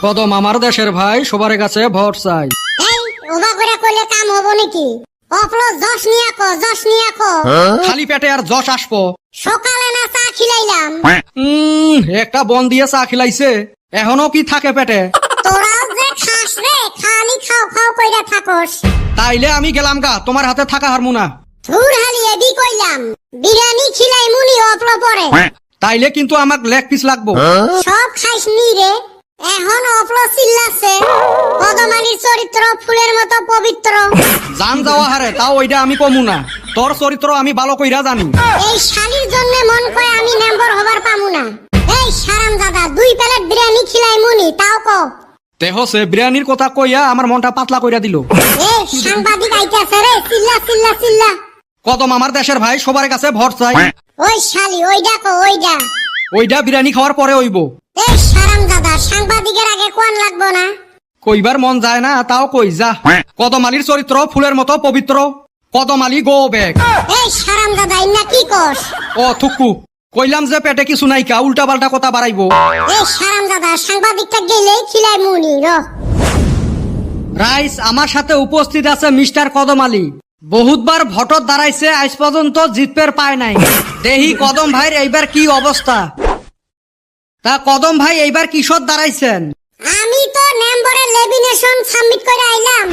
কদম আমার দেশের ভাই, সবার কাছে ভোট চাই। এই ওবা করে কইলে কাম হবো নাকি? অপলো যশ নিয়া কো খালি পেটে আর যশ আসবো? সকালে না চা খিলাইলাম। একটা বন দিয়ে চা খিলাইছে, এখনো কি থাকে পেটে? তোরাও যে খাস রে, খালি খাও খাও কইরা থাকস। তাইলে আমি গেলাম গা, তোমার হাতে থাকা হারমু না। ধুর হালি এবি কইলাম, বিরিয়ানি খিলাই মুনি অপলো পরে। তাইলে কিন্তু আমাক লেগ পিস লাগবো। সব খাইস নি রে, এখন অপলো চিল্লাছে কদমালির চরিত্র ফুলের মতো পবিত্র। জান যাওয়া হারে, তাও ওইটা আমি কমু না। তোর চরিত্র আমি ভালো কইরা জানি। এই শালির জন্য মন কয় আমি মেম্বার হবার পামু না। এই হারামজাদা 2 প্লেট বিরিয়ানি খিলাই মুনি, তাও কো। দেহ সে বিরিয়ানির কথা কইয়া আমার মনটা পাতলা কইরা দিল। এই সাংবাদিক আইতাছে রে, চিল্লা। কদম আমার দেশের ভাই, সবার কাছে ভোট চাই। ওই শালি ওইডা কো, ওইডা। ওইটা বিরিয়ানি খাওয়ার পরে হইব। এই হারামজাদা সাংবাদিকের আগে কোন লাগবো না? কইবার মন যায় না, তাও কই যা। কদম আলীর চরিত্র ফুলের মতো পবিত্র। কদম আলী গো ব্যাগ। এই হারামজাদা ইন্না কি কস? ও থুকু, কইলাম যে পেটে কিছু নাইকা, উল্টা পাল্টা কথা বাড়াইবো। এই হারামজাদা সাংবাদিকটা গেলেই খিলাই মুনি র। রাইস, আমার সাথে উপস্থিত আছে মিস্টার কদম আলী। বহুতবার ভোটত দাঁড়াইছে, আজ পর্যন্ত জিতপের পায় নাই। দেহি কদম ভাইয়ের এইবার কি অবস্থা। তা কদম ভাই এইবার কিশোর দাঁড়াইছেন? আমি তো নম্বরে লেমিনেশন সাবমিট করে আইলাম।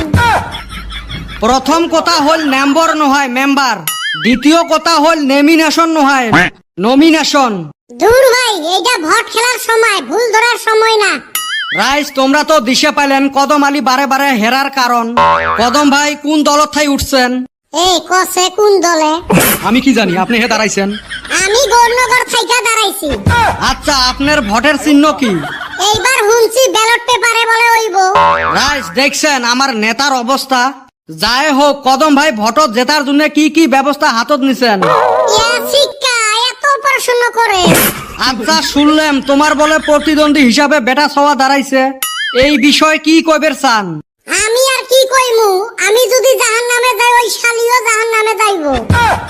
প্রথম কথা হল নম্বর নয় মেম্বার, দ্বিতীয় কথা হল নেমিনেশন নয় নমিনেশন। দূর ভাই, এইটা ভোট খেলার সময়, ভুল ধরার সময় না। রাইস, তোমরা তো দিশে পাইলেন কদম আলী বারে বারে হেরার কারণ। কদম ভাই কোন দলত থাই উঠছেন? এই কসে কোন দলে? আমি কি জানি, আপনি হে দাঁড়াইছেন। আমি গৌরনগর থাইকা দাঁড়াইছি। আচ্ছা, আপনার ভোটের চিহ্ন কি? এইবার হুনছি ব্যালট পেপারে বলে হইব। রাইস, দেখছেন আমার নেতার অবস্থা। যাই হোক, কদম ভাই ভোটত জেতার জন্য কি কি ব্যবস্থা হাতত নিছেন? ইয়া শিক্ষা এত পড়াশোনা করে। আচ্ছা, শুনলাম তোমার বলে প্রতিদ্বন্দ্বী হিসাবে বেটা সওয়া দাঁড়াইছে। এই বিষয় কি কইবের চান? আমি আর কি কইমু, আমি যদি জাহান্নামে যাই ওই শালিও জাহান্নামে যাইবো।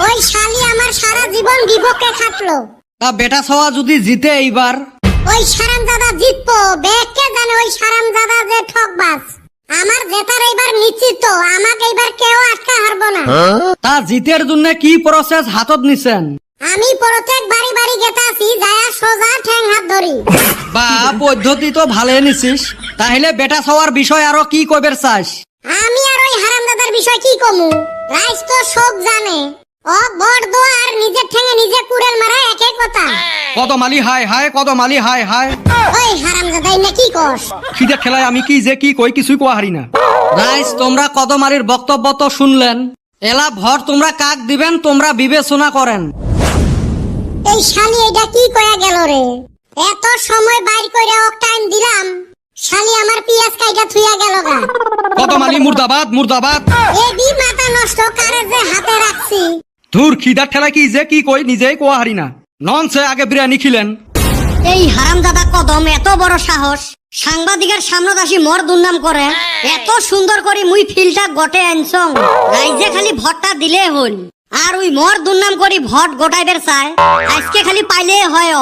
ওই শালি আমার সারা জীবন বিপক্ষে খাটলো। তা বেটা সওয়া যদি জিতে এইবার? ওই হারামজাদা জিতবো, বেকে জানে ওই হারামজাদা যে ঠকবাজ। আমার জেতার এইবার নিশ্চিত, আমাকে এইবার কেউ আটকা হারবো না। তা জিতের জন্য কি প্রসেস হাতত নিছেন? আমি প্রত্যেক বাড়ি বাড়ি গেতাছি, যায়া সোজা ঠ্যাং হাত ধরি। বা পদ্ধতি তো ভালো নিছিস। তাহলে বেটা সওয়ার বিষয় আরো কি কইবের চাস? আমি আর ওই হারামজাদার বিষয় কি কমু? রাইস তো সব জানে। ও বড় দোয়া আর নিজের ঠ্যাঙে নিজে কুড়েল মারা একই কথা। কদম আলী হায় হায়, কদম আলী হায় হায়। ওই হারামজাদা ইন্না কি কস? খিদে খেলায় আমি কি যে কি কই কিছুই কোয়া হারি না। রাইস, তোমরা কদম আলীর বক্তব্য তো শুনলেন। এলা ভর তোমরা কাক দিবেন, তোমরা বিবেচনা করেন। এই শালি এটা কি কয়া গেল রে? এত সময় বাইর করে ওক টাইম দিলাম, শালি আমার পিয়াজ কাইটা থুইয়া গেল গা। কদম আলী মুর্দাবাদ মুর্দাবাদ। এবি মাথা নষ্ট কারে যে হাতে রাখছি। ধুর, খিদার ঠেলা কি যে কি কই নিজেই কোয়া হারি না। ননসে আগে বিরিয়ানি খিলেন। এই হারামজাদা কদম এত বড় সাহস, সাংবাদিকের সামনে আসি মোর দুর্নাম করে। এত সুন্দর করে মুই ফিলটা গটে আনছং, রাইজে খালি ভোটটা দিলে হল। আর ওই মোর দুর্নাম করি ভোট গোটাইবার চায়, আজকে খালি পাইলে হয়।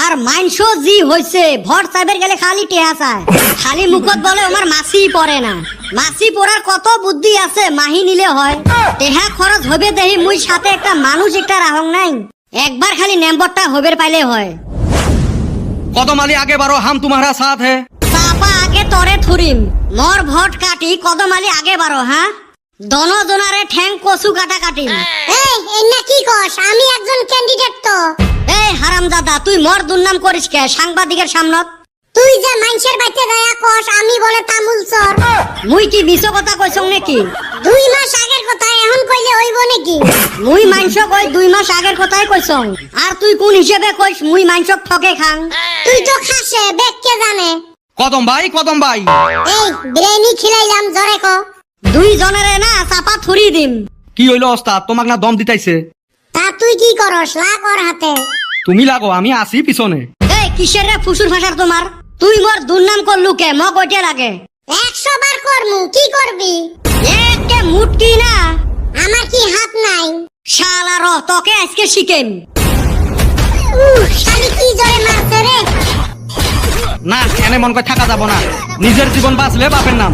আর মাইনস জি হইছে, ভোট চাইবার গেলে খালি টেহা চায়। খালি মুখত বলে আমার মাসি পড়ে না। মাসি পড়ার কত বুদ্ধি আছে, মাহি নিলে হয়। টেহা খরচ হবে দেহি মুই সাথে একটা মানুষ একটা রাহং নাই। একবার খালি নম্বরটা হবের পাইলে হয়। কদম আলী আগে বারো, হাম তোমারা সাথ হে। চাপা আগে তরে থুরিম, মোর ভোট কাটি কদম আলী আগে বারো। হ্যাঁ, দনজনারে ঠ্যাং কচু কাটা কাটিম। এই এন্না কি কস? আমি একজন ক্যান্ডিডেট তো। এই হারামজাদা, তুই মোর দুর্নাম করিস কে সাংবাদিকের সামনত? তুই যে মানুষের বাইতে যায়া কস আমি বলে তামুল চর। মুই কি মিছ কথা কইছং নাকি? 2 মাস আগের কথা এখন কইলে হইব নাকি? মুই মাংস কই 2 মাস আগের কথাই কইছং। আর তুই কোন হিসেবে কইস মুই মাংসক ঠকে খাং? তুই তো খাসে, বেককে জানে। কদম ভাই, কদম ভাই। এই বিরিয়ানি খিলাইলাম, জরে ক। 2 জনেরে না চাপা থুরি দিম। কি হইলো ওস্তাদ, তোমাক না দম দিতাইছে? তা তুই কি করস? লাগ ওর হাতে। তুমি লাগো, আমি আসি পিছনে। এই কিসের রে ফুসুর ফাসার তোমার? তুই মোর দুর্নাম করলু কে? ম কইতে লাগে 100 বার করমু, কি করবি? একে মুটকি না, আমার কি হাত নাই? শালা র তোকে আজকে শিখেম। শালি কি জোরে মারছে রে। না এনে মন করে থাকা যাব না, নিজের জীবন বাঁচলে বাপের নাম।